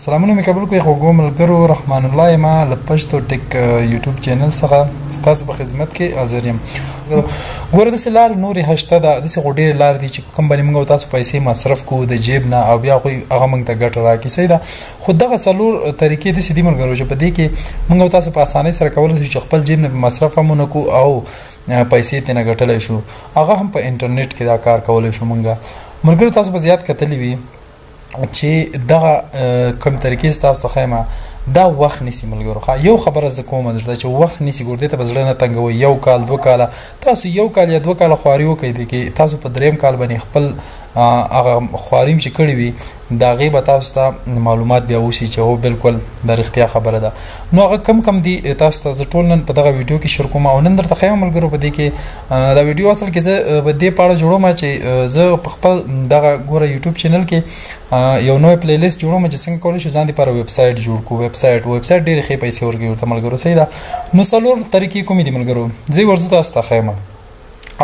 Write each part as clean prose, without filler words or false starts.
سلامونه مې قبول کړئ خوږو ملګرو رحمان الله یم له پښتو ټیک یوټیوب چینل څخه ستاسو په خدمت کې حاضر یم. ګوره داسې لارې نورې هشته ده، داسې خو ډېرې لارې دي چې کوم باندې موږ تاسو پیسې مصرف کوو د جیب نه او بیا خو هغه موږ ته ګټه راکړي. صحیح ده، خو دغه څلور طریقې داسې دي ملګرو چې په دې کې موږ تاسو په اسانۍ سره کولی شو چې خپل جیب نه مصرف هم ونه کړو او پیسې ترې نه ګټلی شو. هغه هم په انټرنیټ کې دا کار کولی شو. موږ ملګرو تاسو به زیات کتلی وي چې دغه کوم طریقې ستاسو ته ښیم دا وخت نیسي ملګرو. یو خبره زه کوم درته چې وخت نیسي، ګور دې ته به زړه نه تنګوئ. یو کال دوه کاله تاسو یو کال یا دوه کاله خواري وکړئ، دی کې تاسو په دریم کال باندې خپل هغه خواري چې کړې وي د هغې به تاسو ته معلومات بیا وشي چې هو بالکل د رښتیا خبره ده. نو هغه کم دي تاسو ته زه ټول نن په دغه ویډیو کې شیر کوم او نن درته ښیم ملګرو په دې کې دا ویډیو اصل کې زه په دې په اړه جوړوم چې زه په خپل دغه ګوره یوټیوب چینل کې یو نوی پلی لیست جوړوم چې څنګه کولی شو ځان دپاره ویب سایټ جوړ کړو. ویب سایټ ډېرې ښې پیسې ورکوي ورته ملګرو. صحیح ده، نو څلور طریقې کومې دي ملګرو؟ زه ورځو تاسو ته ښیم.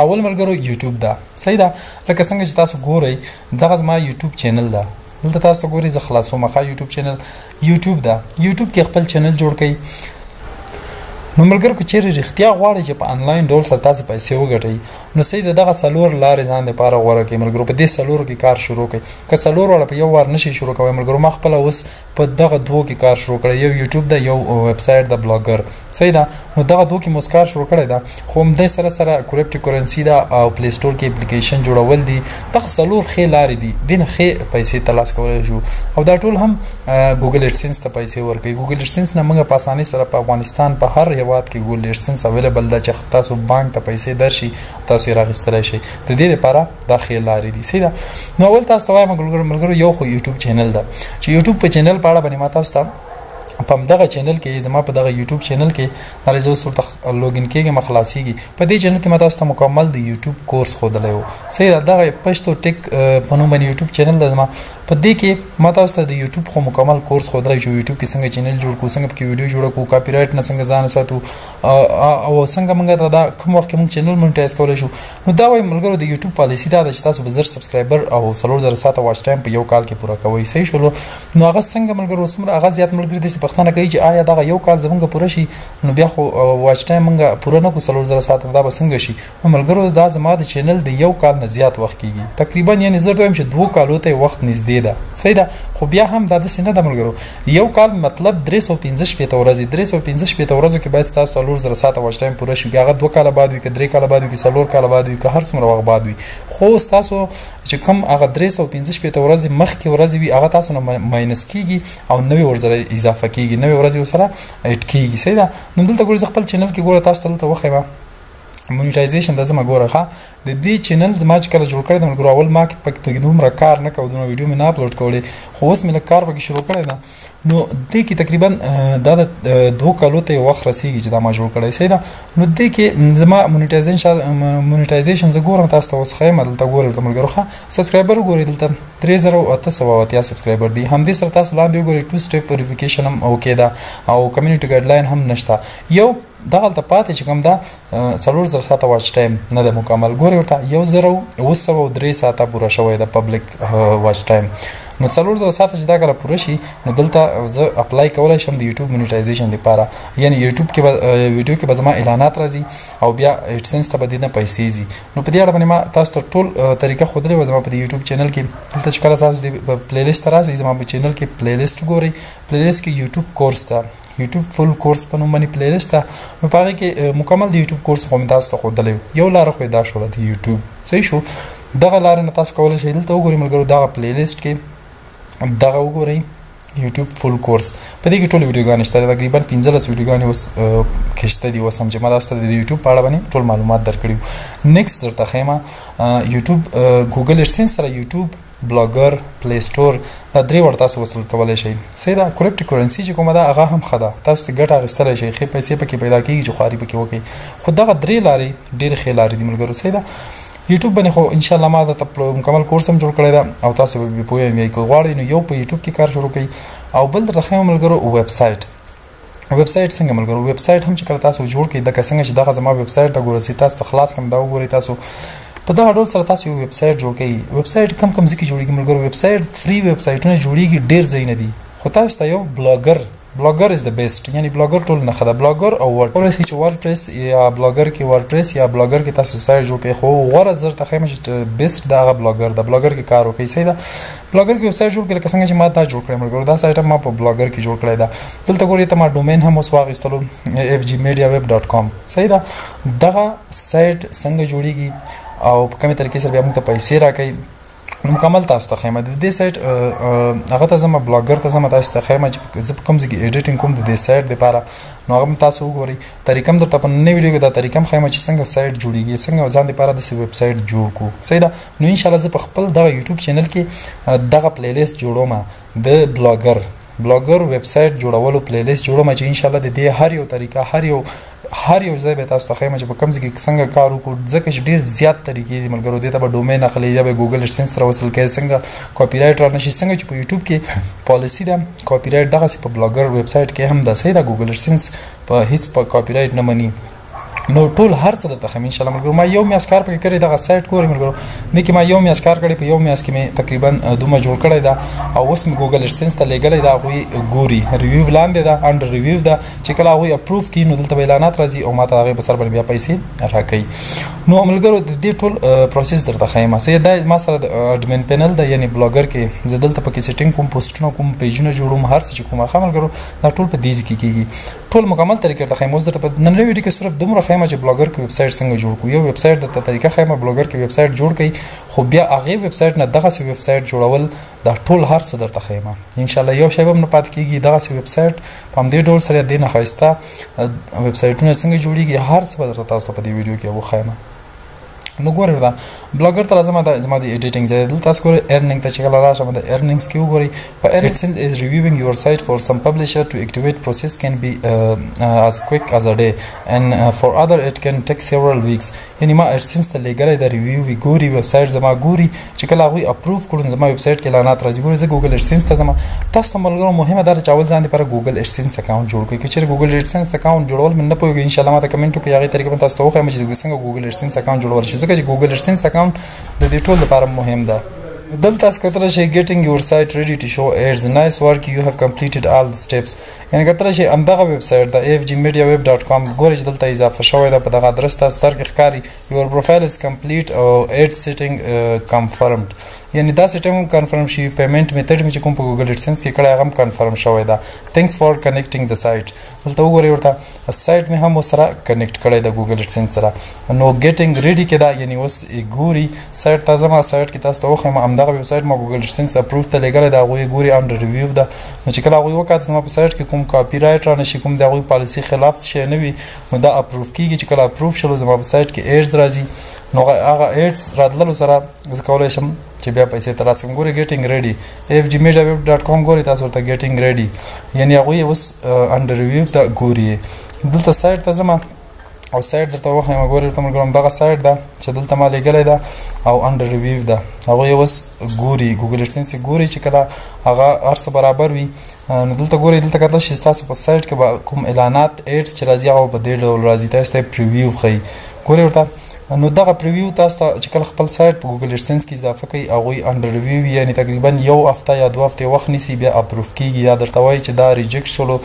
اول ملګرو یوټیوب ده. صحیح ده، لکه څنګه چې تاسو ګورئ دغه زما یوټیوب چینل ده، دلته تاسو ته ګورئ زه خلاصوم. یوټیوب چینل یوټیوب ده، یوټیوب کې خپل چینل جوړ کړئ. نو ملګرو که چیرې رښتیا غواړئ چې په انلاین ډول سره تاسو پیسې وګټئ نو صحیح ده دغه څلور لارې ځان دپاره غوره کړئ ملګرو. په دې څلورو کې کار شروع کړئ. که څلور واړه په یو وار نشئ شروع کوئ ملګرو، ما خپله اوس په دغه دوو کې کار شروع کړی، یو یوټیوب ده یو ویب سایټ ده بلاګر. صحیح ده، نو دغه دوو کې مو اوس کار شروع کړی ده، خو همدې سره سره کرپټو کرنسي ده او پلی سټور کې اپلیکیشن جوړول دي. دغه څلور ښې لارې دي، دې نه ښې پیسې ترلاسه کولی شو او دا ټول هم ګوګل ایډسنس ته پیسې ورکوي. ګوګل ایډسنس نه موږ په اسانۍ سره په افغانستان په هر هېواد کې ګوګل ایډسنس اویلیبل ده چې تاسو بانک ته پیسې درشي تاسو یې راخیستلی شئ. د دې لپاره دا ښې لارې دي. صحیح ده، نو اول تاسو ته وایم ملګرو یو خو یوټیوب چینل ده چې یوټیوب په چینل په اړه باندې ما تاسو ته په همدغه چینل کې زما په دغه یوټیوب چینل کې هغې زه اوس ورته لوګین کېږم خلاصېږي. په دې چینل کې ما تاسو ته مکمل د یوټیوب کورس ښودلی و. صحیح ده، دغه پښتو ټیک په نوم باندې یوټیوب چینل ده زما. په دې کې ما تاسو ته د یوټیوب خو مکمل کورس ښودلی چې یوټیوب کې څنګه چینل جوړ کړو، څنګه پکې ویډیو جوړه کړو، کاپي رایټ نه څنګه ځان وساتو او څنګه موږ ته دا کوم وخت کې موږ چینل مونیټایز کولی شو. نو دا وایي ملګرو د یوټیوب پالیسي دا ده چې تاسو به زر سبسکرایبر او 4000 ساعته واچ ټایم په یو کال کې پوره کوئ. صحیح شولو، نو هغه څنګه ملګرو څومره هغه زیات ملګري داسې پوښتنه کوي چې آیا دغه یو کال زموږ پوره شي نو بیا خو واچ ټایم موږ پوره نه کړو 4000 ساعته دا به څنګه شي؟ نو ملګرو دا زما د چینل د یو کال نه زیات وخت کېږي، تقریبا یعنې زه وایم چې 2 کالو ته وخت نږدې ده. صحیح ده، خو بیا هم دا داسې نه ده ملګرو. یو کال مطلب 315 ورځې 315 ورځو کې باید ستاسو 4000 ساعته واچ ټایم پوره شي. که هغه 2 کاله بعد وي، که 3 کاله بعد وي، که 4 کاله بعد وي، که هر څومره وخت بعد وي، خو ستاسو چې کوم هغه 315 ورځې مخکې ورځې وي هغه تاسو نه ماینس کېږي او نوې ورځې اضافه کېږي، نوې ورځې ورسره ایډ کېږي. صحیح ده، نو دلته ګورئ زه خپل چینل کې ګوره تاسو ته دلته وښیم مونیټایزیشن ده. زما ګوره د دې چینل زما چې کله جوړ کړی ده ملګرو اول ما پکې دومره کار نه کوو، دومره ویډیو مې نه اپلوډ کولی، خو اوس مې لږ کار پکې شروع کړی ده. نو دې کې تقریبا دا د 2 کالو ته یو وخت رسېږي چې دا ما جوړ کړی. صحیح ده، نو دې کې زما مونیټایزیشن زه ګورم تاسو ته اوس ښیم. دلته ګورئ دلته ملګرو سبسکرایبر وګورئ، دلته 3880 سبسکرایبر دي. همدې سره تاسو لاندې وګورئ 2 سټیپ ویریفیکیشن هم اوکې ده او کمیونټي ګایډلاین هم نشته. یو دغلته پاتې چې کوم ده 4000 ساعته واچ ټایم نه ده مکمل. ګورئ ورته 1903 ساعته پوره شوی ده پبلیک واچ ټایم. نو 4000 ساعته چې دا کله پوره شي نو دلته زه اپلای کولی شم د یوټیوب مونیټایزیشن لپاره، یعنې یوټیوب کې به ویډیو کې به زما اعلانات راځي او بیا ایډسنس ته به دې نه پیسې ځي. نو په دې اړه باندې ما تاسو ته ټول طریقه ښودلې وه زما په دې یوټیوب چینل کې. دلته چې کله تاسو د پلی لیست ته راځئ زما په چینل کې پلی لیست وګورئ. پلی لیست کې یوټیوب کورس ته یوټیوب فل کورس په نوم باندې پلی لیست ته، نو په هغې کې مکمل د یوټیوب کورس خو مې تاسو ته ښودلی و. یو لاره خو یې دا شوله د یوټیوب. صحیح شو، دغه لارې نه تاسو کولی شئ دلته وګورئ ملګرو دغه پلی لیست کې دغه وګورئ یوټیوب فل کورس. په دې کې ټولې ویډیوګانې شته، تقریبا 15 ویډیوګانې اوس کښته دي. اوس هم چې ما تاسو ته د یوټیوب په اړه باندې ټول معلومات درکړي وو. نیکسټ درته ښیم یوټیوب ګوګل ایډسنس سره یوټیوب بلاګر پلی سټور دا درې وړ تاسو وصل کولی شئ. صحیح ده، کرپټو کرنسي چې کومه ده هغه هم ښه ده، تاسو ته ګټه اخیستلی شئ، ښې پیسې پکې پیدا کېږي چې خواري پکې وکړئ. خو دغه درې لارې ډېرې ښې لارې دي ملګرو. صحیح ده، یوټیوب باندې خو انشاءالله ما درته مکمل کورس هم جوړ کړی ده او تاسو به پوه یې که غواړئ نو یو په یوټیوب کې کار شروع کړئ او بل درته ښیم ملګرو ویب سایټ. ویب سایټ څنګه ملګرو؟ ویب سایټ هم چې کله تاسو جوړ کړئ لکه څنګه چې دغه زما ویب سایټ ته ګورئ تاسو ته خلاص کړم دا وګورئ. تاسو په دغه ډول سره تاسو یو ویب سایټ جوړ کړئ. ویب سایټ کم ځای کې جوړېږي ملګرو؟ ویب سایټ فری ویب سایټونه جوړېږي ډېر ځایونه دي، خو تاسو ته یو بلاګر از د بیسټ، یعنی بلاګر ټول نه خدا بلاګر او ورډپریس چې ورډپریس یا بلاګر کې ورډپریس یا بلاګر کې تاسو سایت جوړ کړئ، خو غوړه زر ته خیمه چې بیسټ دا بلاګر د بلاګر کې کار وکړي. صحیح ده، بلاګر کې سایت جوړ کړئ لکه څنګه چې ما دا جوړ کړم مرګور دا سایت ما په بلاګر کې جوړ کړی دا. دلته ګورئ ته ما ډومین هم اوس واغستلو fgmediaweb.com. صحیح ده، دغه سایت څنګه جوړیږي او په کومه طریقې سره بیا موږ ته پیسې راکړي نو مکمل تاسو ته خیمه د دې سایت هغه ته زما بلاګر ته زما تاسو ته خیمه چې زه کوم ځای کې ایډیټینګ کوم د دې سایت لپاره نو هغه تاسو وګورئ. طریقه هم درته په نوې ویډیو کې دا طریقه هم خیمه چې څنګه سایت جوړیږي، څنګه ځان لپاره د ویب سایت جوړ کو. صحیح ده، نو ان شاء الله زه په خپل دغه یوټیوب چینل کې دغه پلی لیست جوړوم د بلاګر ویب سایت جوړولو پلی لیست جوړوم چې ان شاء الله د دې هر یو طریقه هر یو ځای به تاسو ته خیمه چې په کوم ځای کې څنګه کار وکړو، ځکه چې ډېر زیات طریقې دي ملګرو. دې ته به ډومین اخلي یا به ګوګل ایډسنس سره وصل کوي، څنګه کاپی رایټ رانشي، څنګه چې په یوټیوب کې پالیسی ده کاپی رایټ دغسې په بلاګر ویب سایت کې هم ده. صحیح ده، ګوګل ایډسنس په هیڅ په کاپی رایټ نه مني. نو ټول هر څه درته ښیم ان شاء الله ملګرو. ما یو میاشت کار پکې کړی دغه سایت ګورئ ملګرو، دې کې ما یو میاشت کار کړی، په یو میاشت کې مې تقریبا دومره جوړ کړی ده او اوس مې ګوګل ایډسنس ته لیږلی ده. هغوی ګوري ریویو لاندې ده، انډر ریویو ده، چې کله هغوی اپروف کړي نو دلته به اعلانات راځي او ما ته هغې په سر باندې بیا پیسې راکوي. نو ملګرو د دې ټول پروسس درته ښیم. صحیح دا ما سره د اډمن پینل ده، یعنی بلاګر کې زه دلته پکې سیټینګ کوم، پوسټونه کوم، پیجونه جوړوم، هر څه چې کوم ښه ملګرو دا ټول په دې ځای کې کېږي. ټول مکمل طریقې درته ښیم. اوس درته په نننۍ ویډیو کې صرف دومره ښیم چې بلاګر کې ویب سایت څنګه جوړ کړو. یو ویب سایت درته طریقه ښیم، بلاګر کې ویب سایت جوړ کړئ، خو بیا هغې ویب سایت نه دغسې ویب سایت جوړول دا ټول هر څه درته ښیم. انشاءالله یو شی به هم نه پاتې کېږي. دغسې ویب سایت په همدې ډول سره دې نه ښایسته ویب سایټونه څنګه جوړېږي هر څه به درته تاسو ته په دې ویډیو کې وښیم. نو ګورئ دا بلاګر ته راځم، دا زما د ایډیټینګ ځای دلته تاسو ګورئ ارنینګ ته چې کله راشم د ارنینګز کې وګورئ. په AdSense is reviewing your site for some publisher to activate process can be as quick as a day and for other it can take several weeks. یعنی ما AdSense ته لیږلی د ریویو وي ګوري، ویب سایټ زما ګوري، چې کله هغوی اپروف کړو زما ویب سایټ کې اعلانات راځي. ګورئ زه ګوګل ایډسنس ته ځم. تاسو ته ملګرو مهمه دا ده چې اول ځان دپاره ګوګل ایډسنس اکاونټ جوړ کړئ. که چېرې ګوګل ایډسنس اکاونټ جوړول مې نه پوهېږئ انشاءالله ما ته کمنټ وکړئ، هغې طریقه به تاسو ته وښیم چې څنګه ګوګل ایډسنس اکاونټ جوړول شي، ځکه چې ګوګل ایډسنس اکاونټ د دې ټول لپاره مهم ده. دلته تاسو کتلی شئ getting your site ready to show ads. nice work, you have completed all the steps. یعنې کتلی شئ همدغه ویب سایټ د fgmediaweb.com ګورئ چې دلته اضافه شوی ده په دغه ادرس تاسو سر کې ښکاري your profile is complete او ad setting confirmed. یعنی دا سیټینګ هم کنفرم شي، پیمنټ میتھډ مې چې کوم په ګوګل ایډسنس کې کړی هغه هم کنفرم شوی ده. thanks for connecting the site. دلته وګورئ ورته سایټ مې هم ورسره کنیکټ کړی ده ګوګل ایډسنس سره. نو getting ready کې ده، یعنی اوس ګوري سایټ ته ځم، سایټ کې تاسو ته وښیم همدغه ویب سایټ ما ګوګل ایډسنس اپروف ته لیږلی ده، هغوی ګوري انډر ریویو ده. نو چې کله هغوی وکاته زما په سایټ کې کوم کاپي رایټ رانه شي، کوم د هغوی پالیسي خلاف شی نه وي نو دا اپروف کېږي. چې کله اپروف شلو زما په سایټ کې ایډز راځي، نو هغه ایډز راتللو سره زه کولی شم چې بیا پیسې ترلاسه کړم. ګورئ getting ready fgmediaweb.com ګورئ تاسو ورته getting ready، یعنی هغوی اوس انډر ریویو ته ګوري. دلته سایټ ته ځم او سایټ درته وښیم. ګورئ ورته ملګرو همدغه سایټ ده چې دلته ما لیږلی ده او انډر ریویو ده، هغوی اوس ګوري ګوګل ایډسنس یې ګوري چې کله هغه هر څه برابر وي. نو دلته ګورئ دلته کتلی شئ ستاسو په سایټ کې به کوم اعلانات ایډز چې راځي هغه په دې ډول راځي، تاسو ته یې پریویو ښیي. ګورئ ورته نو دغه پریویو تاسو ته چې کله خپل سایټ په ګوګل ایډسنس کې اضافه کوي هغوی انډر ریویو وي، یعنې تقریبا یو هفته یا 2 هفتې وخت نیسي بیا اپروف کېږي، یا درته وایي چې دا ریجکټ شولو،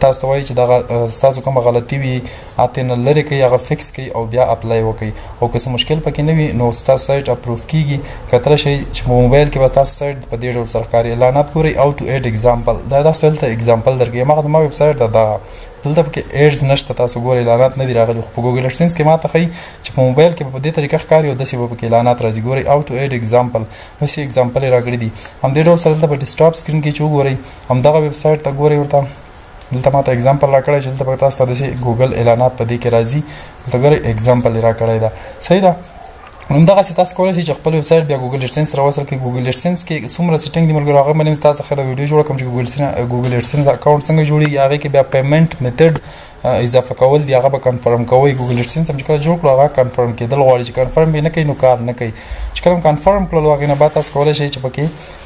تاسو ته وایي چې دغه ستاسو کومه غلطي وي هغې نه لرې کوي، هغه فکس کوي او بیا اپلای وکړئ. او که څه مشکل پکې نه وي نو ستاسو سایټ اپروف کېږي. کتلی شئ چې په موبایل کې به ستاسو سایټ په دې ډول سره ښکاري. اعلانات ګورئ او ټو ایډ اګزامپل، دا تاسو دلته اګزامپل درکوي. هماغه زما ویب سایټ ده دغه، دلته پکې ایډز نشته، تاسو ګورئ اعلانات نه دي راغلي. خو په ګوګل ایډسنس کې ما ته ښیي چې په موبایل کې به په دې طریقه ښکاري او داسې به پکې اعلانات راځي. ګورئ او ټو ایډ اګزامپل، داسې اګزامپل یې راکړي دي. همدې ډول سره دلته په ډیسکټاپ سکرین کې چې وګورئ همدغه ویب سایټ ته ګورئ، ورته دلته ما ته اګزامپل راکړی چې دلته به تاسو ته داسې ګوګل اعلانات په دې کې راځي. دلته ګورئ اګزامپل یې راکړی ده. صحیح ده، همدغسې تاسو کولی شئ چې خپل ویب سایټ بیا ګوګل ایډسنس سره وصل کړئ. ګوګل ایډسنس کې څومره سیټینګ دي ملګرو هغه باندې تاسو ته ښه ویډیو جوړه کړم چې ګوګل ایډسنس اکاونټ څنګه جوړېږي، هغې کې بیا پیمنټ میتھډ اضافه کول دي هغه به کنفرم کوئ. ګوګل ایډسنس هم چې کله جوړ کړو هغه کنفرم کېدل غواړي، چې کنفرم یې نه کوي نو کار نه کوي. چې کله هم کنفرم کړلو هغې نه بعد تاسو کولی شئ چې پکې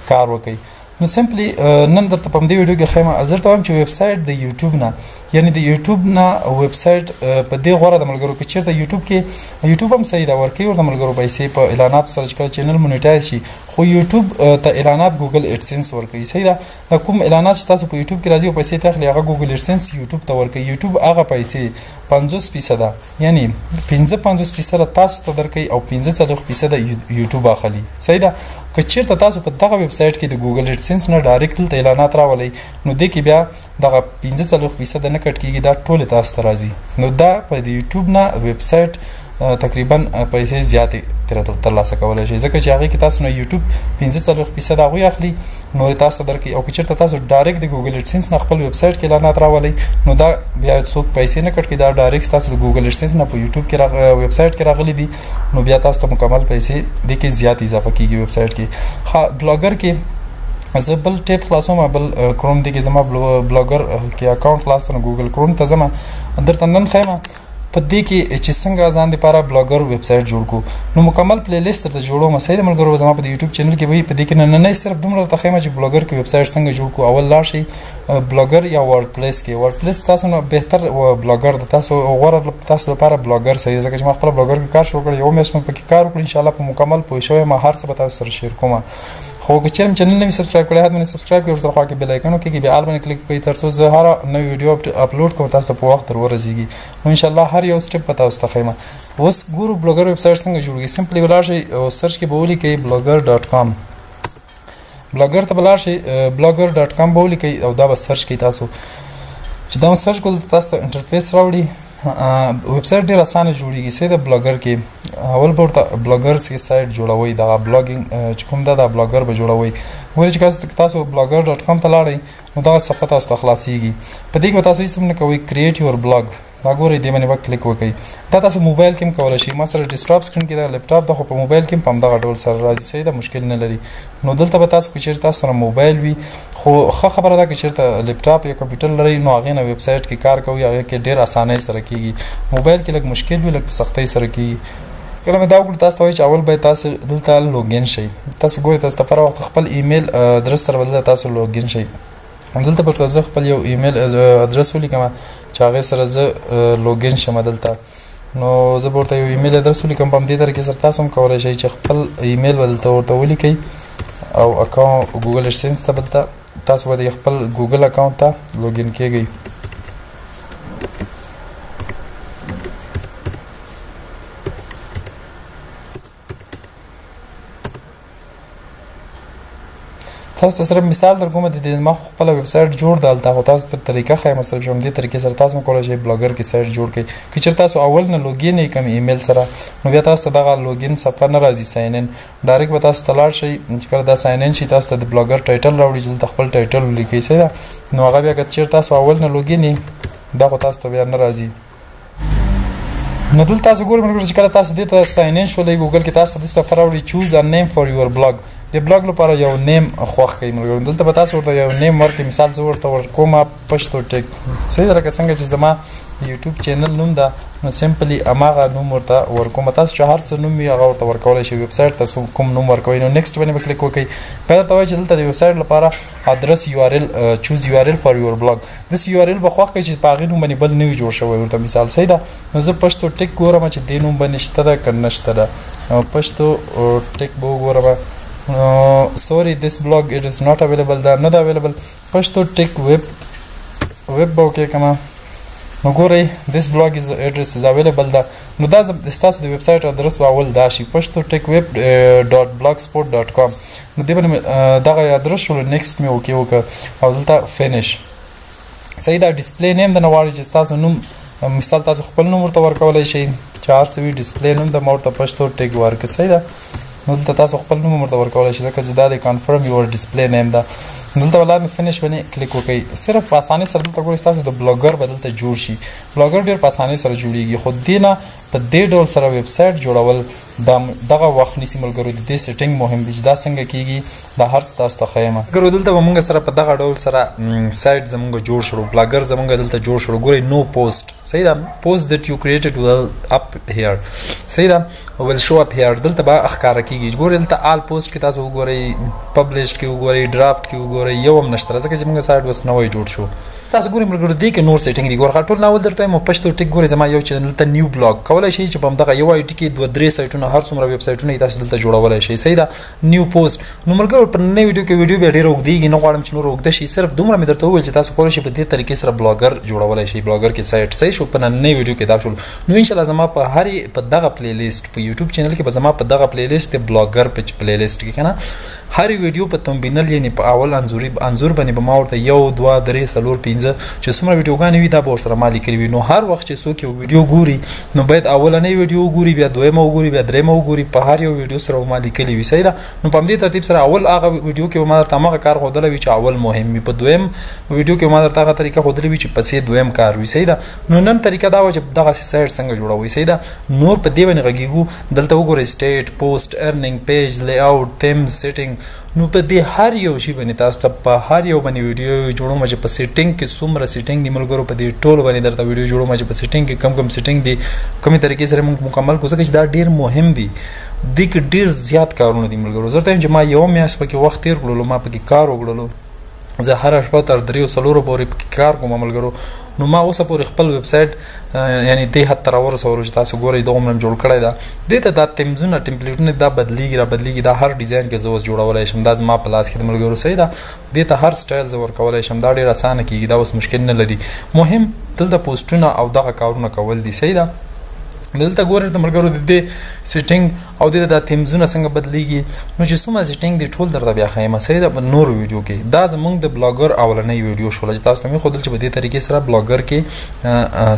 کار وکړئ. نو سمپلی نن درته په دې ویډیو کې خیمه زه ته وایم چې ویب سایټ د یوټیوب نه یعنی د یوټیوب نه ویب سایټ په دې غوړه د ملګرو کې چیرته یوټیوب کې یوټیوب هم صحیح دا ورکوي ورته ملګرو پیسې په اعلانات سره چې کله چینل مونیټایز شي خو یوټیوب ته اعلانات ګوګل ایډسنس ورکوي صحیح ده د کوم اعلانات چې تاسو په یوټیوب کې راځي او پیسې تاخلي هغه ګوګل ایډسنس یوټیوب ته ورکوي یوټیوب هغه پیسې 50% یعنی 55% تاسو ته درکوي او 45% یوټیوب اخلي صحیح ده که چیرته تاسو په دغه ویب سایټ کې د ګوګل ایډسنس نه ډایرکټ دلته اعلانات راولئ نو دې کې بیا دغه 45% نه کټ کېږي دا ټول تاسو ته راځي نو دا په د یوټیوب نه ویب سایټ تقریبا پیسې زیاتې ترلاسه کولی شئ ځکه چې هغې کې تاسو نه یوټیوب 45% هغوی اخلي نو تاسو ته درکوي او که چېرته تاسو ډایرکټ د ګوګل ایډسنس نه خپل ویب سایټ کې اعلانات راولئ نو دا بیا څوک پیسې نه کټ کوي دا ډایرکټ تاسو د ګوګل ایډسنس نه په یوټیوب کې ویب سایټ کې راغلي دي نو بیا تاسو ته مکمل پیسې دې کې زیات اضافه کېږي ویب سایټ کې بلاګر کې زه بل ټیپ خلاصوم بل کروم دی کې زما بلاګر کې اکاونټ خلاص نه ګوګل کروم ته ځم درته نن خیمه په دې کې چې څنګه ځان لپاره بلاګر ویب سایټ جوړ کو نو مکمل پلی لیست ته جوړوم صحیح د ملګرو زما په یوټیوب چینل کې وي په دې کې نه صرف دومره تخیمه چې بلاګر کې ویب سایټ څنګه جوړ کو اول لاړ شي بلاګر یا ورډ پلیس کې ورډ پلیس تاسو نو بهتر بلاګر د تاسو غوړه تاسو لپاره بلاګر صحیح ځکه چې ما خپل بلاګر کې کار شروع کړی یو میاشت مې پکې کار وکړ ان شاء الله په مکمل پوه شوی ما هر څه به تاسو سره شیر کوم خو که چېرې چینل نه وي سبسکرایب کړی حتما سبسکرایب کړئ ورسره خوا کې بیل آیکن وکړئ بیا آل باندې کلیک کړئ تر څو زه هره نوې ویډیو اپلوډ کوم تاسو ته په وخت در ورسیږي نو انشاءالله هر یو سټپ به تاسو ته ښیم اوس ګورو بلاګر ویب سایټ څنګه جوړېږي سمپلی ولاړ شئ او سرچ کې به ولیکئ blogger.com بلاګر ته به لاړ شئ blogger.com به ولیکئ او دا به سرچ کړئ تاسو چې دا سرچ کول تاسو ته انټرفیس راوړي ویب سایټ ډېر اسانه جوړېږي صحیح د بلاګر کې اول به ورته بلاګر کې سایټ جوړوئ دغه بلاګینګ چې کوم دا د بلاګر به جوړوئ ګورئ چې تاسو blogger.com ته لاړئ نو دغه صفحه تاسو ته خلاصېږي په دې کې به تاسو هېڅ هم نه کوئ کریټ یور بلاګ دا ګورئ دې باندې به کلیک وکړئ دا تاسو موبایل کې هم کولی شئ ما سره ډیسکټاپ سکرین کې دا لیپټاپ ده خو په موبایل کې هم په همدغه ډول سره راځي صحیح ده مشکل نه لري نو دلته به تاسو که چېرې تاسو سره موبایل وي خو ښه خبره ده که چېرته لیپټاپ یا کمپیوټر لرئ نو هغې نه ویب سایټ کې کار کوئ هغې کې ډېر اسانۍ سره کېږي موبایل کې لږ مشکل وي لږ په سختۍ سره کېږي کله مې دا وکړو تاسو ته وایي چې اول باید تاسو دلته لوګین شئ تاسو ګورئ تاسو ته هر وخت خپل ایمیل ادرس سره به دلته تاسو لوګین شئ دلته به زه خپل یو ایمیل ادرس ولیکم چې هغې سره زه لوګین شم دلته نو زه به ورته یو ایمیل ادرس ولیکم په همدې طریقې سره تاسو هم کولی شئ چې خپل ایمیل به دلته ورته ولیکئ او اکاونټ ګوګل ایډسنس ته دلته تاسو به د خپل ګوګل اکاونټ ته لوګین کېږئ تاسو ته صرف مثال در کومه د ما خپل ویب سایټ جوړ د هلته خو تاسو ته طریقه ښیم صرف چې همدې طریقې سره تاسو هم کولی شئ بلاګر کې سایټ جوړ کړئ که چېرې تاسو اول نه لوګین یې کوم ایمیل سره نو بیا تاسو ته دغه لوګین صفحه نه راځي ساین ان ډایرکټ به تاسو ته لاړ شئ چې کله دا ساین ان شي تاسو ته د بلاګر ټایټل راوړي چې دلته خپل ټایټل ولیکئ صحیح ده نو هغه بیا که چېرې تاسو اول نه لوګین یې دا خو تاسو ته بیا نه راځي نو دلته تاسو ګورئ ملګرو چې کله تاسو دې ته ساین ان شولئ ګوګل کې تاسو ته دې صفحه راوړي چوز ا نیم فار یور بلاګ د بلاګ لپاره یو نیم خوښ کړئ ملګرو دلته به تاسو ورته یو نیم ورکړئ مثال زه ورته ورکوم پښتو ټیک صحیح ده لکه څنګه چې زما یوټیوب چینل نوم ده نو سمپلی هماغه نوم ورته ورکوم تاسو چې هر څه نوم وي هغه ورته ورکولی شئ ویب سایټ ته کوم نوم ورکوئ نو نیکسټ باندې به کلیک وکړئ بیا درته وایي چې دلته د ویب سایټ لپاره ادرس یو آر ایل چوز یو آر ایل فار یور بلاګ داسې یو آر ایل به خوښ کړئ چې په هغې نوم باندې بل نوي جوړ شوی ورته مثال صحیح ده نو زه پښتو ټیک ګورم چې دې نوم باندې شته ده که نه شته ده پښتو ټیک به وګورم sorry this blog it is not available دا نه ده available پښتو ټیک ویب به وکړئ که نو ګورئ this blog is address is available ده نو دا ستاسو د ویب سایټ ادرس به اول دا شي پښتو ټیک ویب .blogspot.com نو دې باندې دغه ادرس شولو نیکسټ مې اوکې وکړه او دلته فینش صحیح ده ډسپلی نیم د نه غواړي چې ستاسو نوم مثال تاسو خپل نوم ورته ورکولی شئ چې هر څه وي ډسپلی نوم د ما ورته پښتو ټیک ورکړه صحیح ده نو دلته تاسو خپل نوم ورته ورکولی شئ ځکه چې دا د کنفرم یور ډسپلی نیم ده دلته ولا مې فینش باندې کلیک وکړئ صرف په اسانۍ سره دلته ګورئ ستاسو د بلاګر به دلته جوړ شي بلاګر ډېر په اسانۍ سره جوړېږي خو دې نه په دې ډول سره ویب سایټ جوړول دغه وخت نیسي ملګرو. د دې سیټینګ مهم دی چې دا څنګه کیږي دا هر څه تاسو ته ښیم. ملګرو دلته به موږ سره په دغه ډول سره سایټ زموږ جوړ شو، بلاګر زموږ دلته جوړ شو. ګورئ نو پوسټ صحیح ده، پوسټ that you created will up here صحیح ده will show up here. دلته به ښکاره کیږي. ګورئ دلته آل پوسټ کې تاسو وګورئ، پبلشډ کې وګورئ، ډرافټ کې وګورئ، یو هم نشته ځکه چې موږ سایټ اوس نوی جوړ شو. تاسو ګورئ ملګرو دې کې نور سیټینګ دي. ګوره ټول ناول درته وایم پښتو ټیک. ګورئ زما یو چینل ته نیو بلاګ کولی شئ چې په همدغه یو آی ټي کې 2-3 سایټونه هر څومره ویب سایټونه تاسو دلته جوړولی شئ صحیح ده. نیو پوسټ نو ملګرو په نننۍ ویډیو کې ویډیو بیا ډېره اوږدېږي، نه غواړم چې نور اوږده شي. صرف دومره مې درته وویل چې تاسو کولی شئ په دې طریقې سره بلاګر جوړولی شئ، بلاګر کې سایټ صحیح شو. په نننۍ ویډیو کې دا شول. نو انشاءالله زما په دغه پلی لیست په یوټیوب چینل کې به زما په دغه پلی لیست کې بلاګر په پلی لیست کې کنه هر ویډیو په تمبینل یعنی په اول انزور باندې به ما ورته 1 2 3 4 5 چې څومره ویډیوګانې وي دا به ورسره ما لیکلي وي. نو هر وخت چې څوک یو ویډیو ګوري نو باید اولنۍ ویډیو وګوري، بیا دویمه وګوري، بیا درېیمه وګوري، په هر یو ویډیو سره ما لیکلي وي صحیح ده. نو په همدې ترتیب سره اول هغه ویډیو کې به ما درته هماغه کار ښودلی وي چې اول مهم وي، په دویم ویډیو کې به ما درته هغه طریقه ښودلی وي چې پسې دویم کار وي صحیح ده. نو نن طریقه دا وه چې دغسې سایټ څنګه جوړوئ صحیح ده. نور په دې باندې غږېږو. دلته وګورئ سټیټ، پوسټ، ارنینګ، پیج، لی آوټ، تیمز، سیټینګ. نو په دې هر یو شي باندې تاسو ته په هر یو باندې ویډیو جوړوم چې په سیټینګ کې څومره سیټینګ دي ملګرو، په دې ټول باندې درته ویډیو جوړوم چې په سیټینګ کې کم سیټینګ دي، کومې طریقې سره موږ مکمل کړو ځکه چې دا ډېر مهم دي. دې کې ډېر زیات کارونه دي ملګرو. زه درته وایم چې ما یوه میاشت پکې وخت تېر کړلو، ما پکې کار وکړلو. زه هره شپه تر 3-4 پورې پکې کار کوم ملګرو. نو ما اوسه پورې خپل ویب سایټ یعنی دې حد ته راورسولو چې تاسو ګورئ دغه عمره جوړ کړی ده. دې ته دا تیمزونه ټمپلیټونه دا بدلیږي دا هر ډیزاین کې زه اوس جوړولی شم. دا زما په لاس کې د ملګرو صحیح ده. دې ته هر سټایل زه ورکولی شم. دا ډېر اسانه کېږي، دا اوس مشکل نه لري. مهم دلته پوسټونه او دغه کارونه کول دي صحیح ده. دلته ګورئ د ملګرو د دې سیټینګ او د دا تیمزونه څنګه بدلیږي. نو چې څومره سیټینګ دی ټول درته بیا ښیم صحیح ده په نورو ویډیو کې. دا زموږ د بلاګر اولنۍ ویډیو شوله چې تاسو ته مې ښودل چې په دې طریقې سره بلاګر کې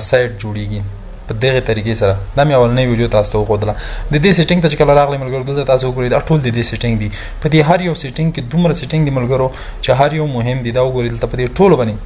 سایټ جوړیږي په دغه طریقې سره. دا مې اولنۍ ویډیو تاسو ته وښودله. د دې سیټینګ ته چې کله راغلی ملګرو دلته تاسو وګورئ دا ټول د دې سیټینګ دي. په دې هر یو سیټینګ کې دومره سیټینګ دي ملګرو چې هر یو مهم دي. دا وګورئ دلته په دې ټولو باندې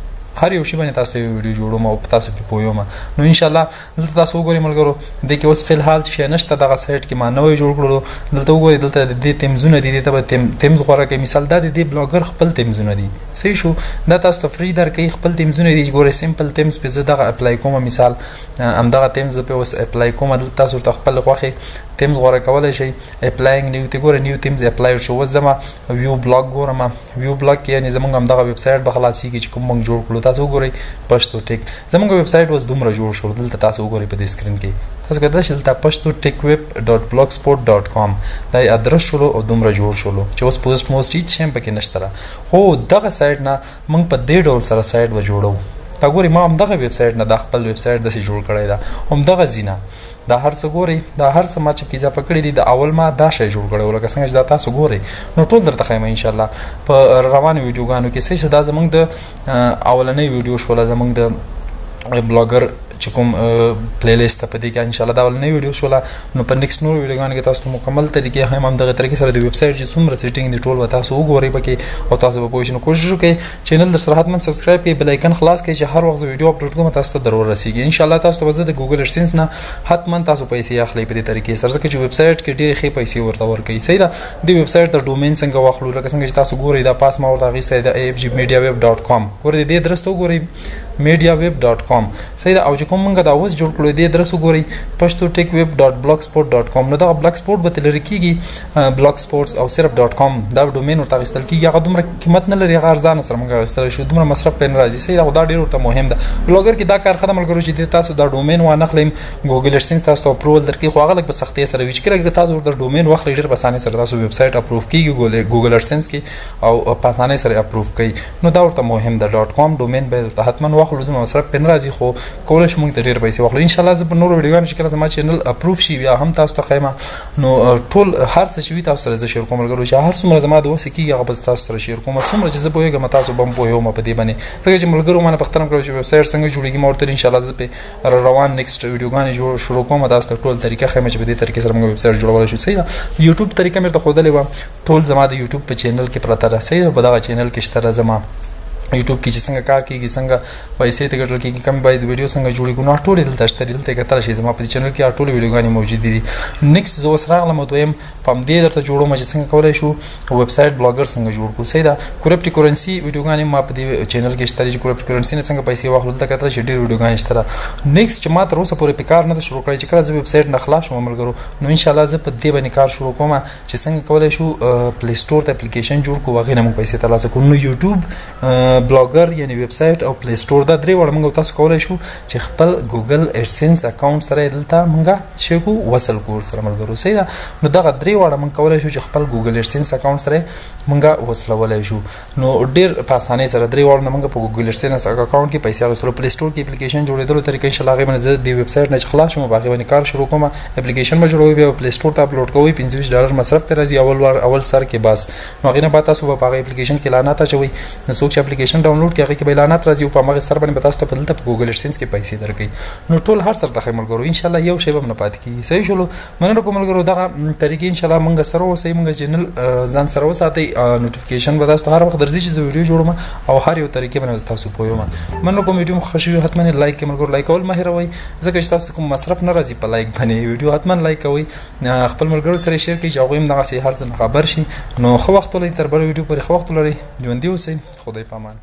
هر یو شی باندې تاسو ته ویډیو جوړوم او تاسو پرې پوهیږم. نو انشاءالله دلته تاسو وګورئ ملګرو دې کې اوس فلحال شی نشته. دغه سایټ کې ما نوی جوړ کړلو. دلته وګورئ دلته د دې تیمزونه دي. دې ته به تیمز غوره کوي. مثال دا د دې بلاګر خپل تیمزونه دي صحیح شو. دا تاسو ته فری درکوي خپل تیمزونه دي. ګورئ سمپل تیمز پې زه دغه اپلای کوم. مثال همدغه تیمز پې اوس اپلای کوم. دلته تاسو ورته خپل خوښې تیمز غوره کولی شئ. اپلاینګ نیو ته ګوره نیو تیمز اپلای شو. اوس زما ویو بلاګ ګورم. ویو بلاګ کې یعنې زموږ همدغه ویب سایټ به خلاصېږي چې کوم موږ جوړ کړو. تاسو وګورئ پښتو ټیک زموږ ویب سایټ اوس دومره جوړ شو. دلته تاسو وګورئ په دې سکرین کې تاسو کتلی شئ دلته pashtotekWeb.blogspot.com دا ادرس شولو او دومره جوړ شولو چې اوس پوسټ موسټ هیڅ شی هم پکې نشته. خو دغه سایټ نه موږ په دې ډول سره سایټ به جوړو. تا ګورئ ما همدغه ویب سایټ نه دا خپل ویب سایټ داسې جوړ کړی ده. همدغه زینه دا هر څه ګورئ دا هر څه ما چې پکې اضافه کړي دي. د اول ما دا شی جوړ کړی و لکه څنګه چې دا تاسو ګورئ. نو ټول درته ښیم انشاءالله په روانو ویډیوګانو کې صحیح. دا زموږ د اولنۍ ویډیو شوله زموږ د بلاګر چې کوم پلی لیست ته په دې کې انشاءالله دا اولنۍ ویډیو شوله. نو په نیکسټ نورو ویډیوګانو کې تاسو ته مکمل طریقې ښیم. همدغه طریقې سره د ویب سایټ چې څومره سیټینګ دي ټول به تاسو وګورئ پکې او تاسو به پوه شئ. نو کوشش وکړئ چینل درسره حتما سبسکرایب کړئ، بل آیکن خلاص کړئ چې هر وخت زه ویډیو اپلوډ کوم تاسو ته در ورسیږي. انشاءالله تاسو ته به زه د ګوګل اډسنس نه حتما تاسو پیسې اخلئ په دې طریقې سره ځکه چې ویب سایټ کې ډېرې ښې پیسې ورته ورکوي صحیح ده. د ویب سایټ د ډومین څنګه واخلو لکه څنګه چې تاسو ګورئ دا پاس ما ورته اخیستی د afgmediaweb.com. ګورئ د دې ادرس ته وګورئ mediaweb.com صحیح ده. او چې کوم موږ دا اوس جوړ کړو دې ادرس وګورئ pashtotekWeb.blogspot.com. نو دغه بلاګ سپورټ به ترې لرې کېږي بلاګ سپورټس او صرف .com دا ډومین ورته اخیستل کېږي. هغه دومره قیمت نه لري، هغه ارزانه سره موږ اخیستلی شو، دومره مصرف پرې نه راځي صحیح ده. خو دا ډېر ورته مهم ده. بلاګر کې دا کار ښه ده ملګرو چې تاسو دا ډومین وانخلئ. ګوګل اډسنس تاسو ته اپروول درکوي خو هغه لږ په سختۍ سره وي چې کله تاسو ورته ډومین واخلئ ډېر په اسانۍ سره تاسو ویب سایټ اپروف کېږي ګوګل اډسنس کې او په اسانۍ سره اپروف کوي. نو دا ورته مهم ده. .com ډومین به ورته حتما واخلو، دومره مصرف پرې نه راځي خو کولی شو موږ ته ډېر پیسې واخلو. انشاءالله زه په نورو ویډیوګانو چې کله زما چینل اپروف شي بیا هم تاسو ته ښیم. نو ټول هر څه چې وي تاسو سره زه شیر کوم ملګرو چې هر څومره زما د وسې کېږي هغه به تاسو سره شیر کوم. څومره چې زه پوهېږم تاسو به هم پوهېږم په دې باندې ځکه چې ملګرو ما نه پوښتنه کړې چې ویب سایټ څنګه جوړېږي. ما ورته انشاءالله زه پې روان نیکسټ ویډیوګانې شروع کوم تاسو ته ټول طریقه ښیم چې په دې طریقې سره موږ ویب سایټ جوړولی شو صحیح ده. یوټیوب طریقه مې ورته ښودلې وه ټول زما د یوټیوب په چینل کې پرته ده صحیح ده. په دغه چینل کې شته زما یوټیوب کې چې څنګه کار کیږي څنګه پیسې ته ګټل کیږي کوم باید ویډیو څنګه جوړیږي نو ټول دلته شته دلته کتل شي زما په چینل کې ټول ویډیوګانې موجود دي نیکست زه اوس راغلم او دویم پم دې درته جوړوم چې څنګه کولای شو ویب سایټ بلاګر څنګه جوړ کړو صحیح ده کرپټو کرنسي ویډیوګانې ما په دې چینل کې شته چې کرپټو کرنسي نه څنګه پیسې واخلو دلته کتل شي ډېر ویډیوګانې شته نیکست چې ما تر اوسه پورې کار نه شروع کړی چې کله زه ویب سایټ نه خلاص شوم ملګرو نو ان شاء الله زه په دې باندې کار شروع کوم چې څنګه کولای شو پلی سٹور ته اپلیکیشن جوړ کړو هغه نه موږ پیسې ترلاسه کوو نو یوټیوب بلاګر یعنی ویب سایټ او پلی سٹور دا درې وړ موږ تاسو کولای شو چې خپل ګوګل ایډسنس اکاونټ سره دلته موږ چې کو وصل کول سره ملګرو صحیح ده نو دغه درې وړ موږ کولای شو چې خپل ګوګل ایډسنس اکاونټ سره موږ وصلولای شو نو ډیر په اسانۍ سره درې وړ موږ په ګوګل ایډسنس اکاونټ کې پیسې راوړو پلی سٹور کې اپلیکیشن جوړېدلو طریقې ان شاء الله غوښنه زه د ویب سایټ نه خلاص شوم باغې باندې کار شروع کوم اپلیکیشن ما جوړوي بیا پلی سٹور ته اپلوډ کوي $25 مصرف پر راځي اول سر کې بس نو غوښنه به تاسو په هغه اپلیکیشن کې اعلانات اچوي نو څوک چې اپلیکیشن ډاونلوډ کوي هغه کې اعلانات راځي او په هغه سر باندې تاسو ته بدلته په ګوګل ایډسنس کې پیسې درکړي نو ټول هر سر ته ملګرو ان شاء الله یو شی به نه پاتې کیږي صحیح شلو مننه کوم ملګرو دغه طریقې ان شاء الله موږ سره اوسئ موږ چینل ځان سره وساتئ نوټیفیکیشن به تاسو هر وخت درځي چې زه ویډیو جوړوم او هر یو طریقې باندې تاسو پوهیږم مننه کوم ویډیو خوشي حتما لایک کړئ ملګرو لایک اول مه هېروئ ځکه چې تاسو کوم مصرف نه راځي په لایک باندې ویډیو حتما لایک کوئ خپل ملګرو سره شیر کړئ چې هغوی هم دغسې هر څه خبر شي نو ښه وخت ولرئ تر بل ویډیو پورې ښه وخت ولرئ ژوندي اوسئ خدای په امان